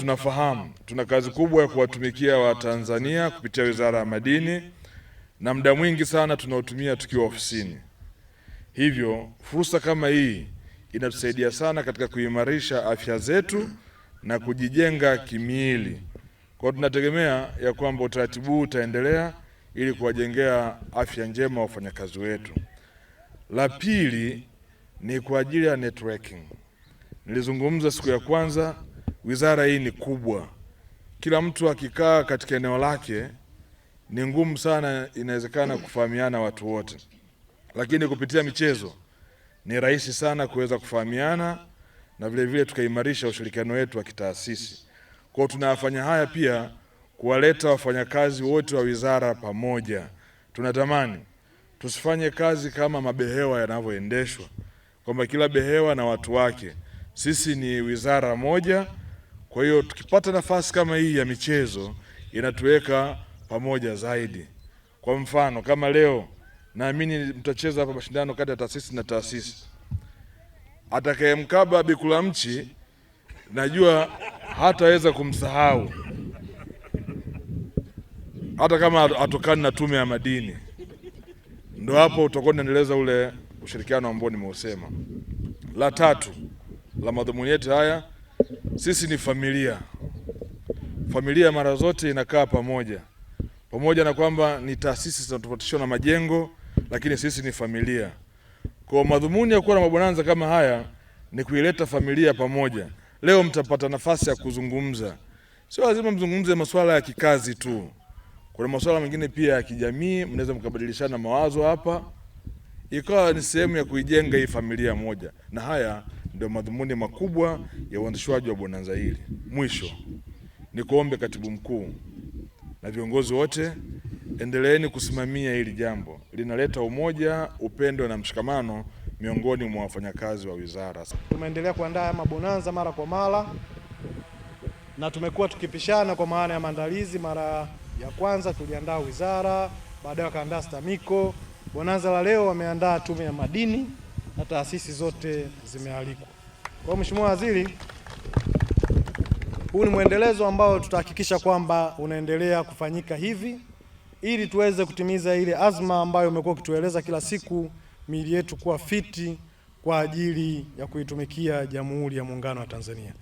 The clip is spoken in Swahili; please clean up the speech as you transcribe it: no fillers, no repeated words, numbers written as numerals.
tunafahamu tuna kazi kubwa ya kuwatumikia Watanzania kupitia Wizara ya Madini, na muda mwingi sana tunaotumia tukiwa ofisini. Hivyo fursa kama hii inatusaidia sana katika kuimarisha afya zetu na kujijenga kimiili. Kwa tunategemea ya kwamba utaratibu huu utaendelea ili kuwajengea afya njema wafanyakazi wetu. La pili ni kwa ajili ya networking. Nilizungumza siku ya kwanza, wizara hii ni kubwa. Kila mtu akikaa katika eneo lake ni ngumu sana, inawezekana kufahamiana watu wote. Lakini kupitia michezo ni rahisi sana kuweza kufahamiana na vile vile tukaimarisha ushirikiano wetu wa kitaasisi. Kwa hiyo tunafanya haya pia kuwaleta wafanyakazi wote wa wizara pamoja. Tunatamani tusifanye kazi kama mabehewa yanavyoendeshwa, kwamba kila behewa na watu wake. Sisi ni wizara moja. Kwa hiyo tukipata nafasi kama hii ya michezo inatuweka pamoja zaidi. Kwa mfano kama leo naamini mtacheza hapa mashindano kati ya taasisi na taasisi. Atakayemkaba Bikula Mchi najua hataweza kumsahau, hata kama atokani na Tume ya Madini. Ndio hapo utakuwa unaendeleza ule ushirikiano ambao nimeusema. La tatu la madhumuni yetu haya, sisi ni familia. Familia mara zote inakaa pamoja. Pamoja na kwamba ni taasisi zinatofautishwa na majengo, lakini sisi ni familia. Kwa madhumuni ya kuwa na mabonanza kama haya ni kuileta familia pamoja. Leo mtapata nafasi ya kuzungumza. Sio lazima mzungumze masuala ya kikazi tu. Kuna masuala mengine pia ya kijamii, mnaweza mkabadilishana mawazo hapa. Ikawa ni sehemu ya kuijenga hii familia moja. Na haya ndio madhumuni makubwa ya uanzishwaji wa bonanza hili. Mwisho ni kuombe Katibu Mkuu na viongozi wote, endeleeni kusimamia hili jambo. Linaleta umoja, upendo na mshikamano miongoni mwa wafanyakazi wa wizara. Tumeendelea kuandaa mabonanza mara kwa mara na tumekuwa tukipishana kwa maana ya maandalizi. Mara ya kwanza tuliandaa wizara, baadaye wakaandaa STAMICO. Bonanza la leo wameandaa Tume ya Madini na taasisi zote zimealikwa. Kwa Mheshimiwa Waziri, huu ni mwendelezo ambao tutahakikisha kwamba unaendelea kufanyika hivi ili tuweze kutimiza ile azma ambayo umekuwa ukitueleza kila siku, miili yetu kuwa fiti kwa ajili ya kuitumikia Jamhuri ya Muungano wa Tanzania.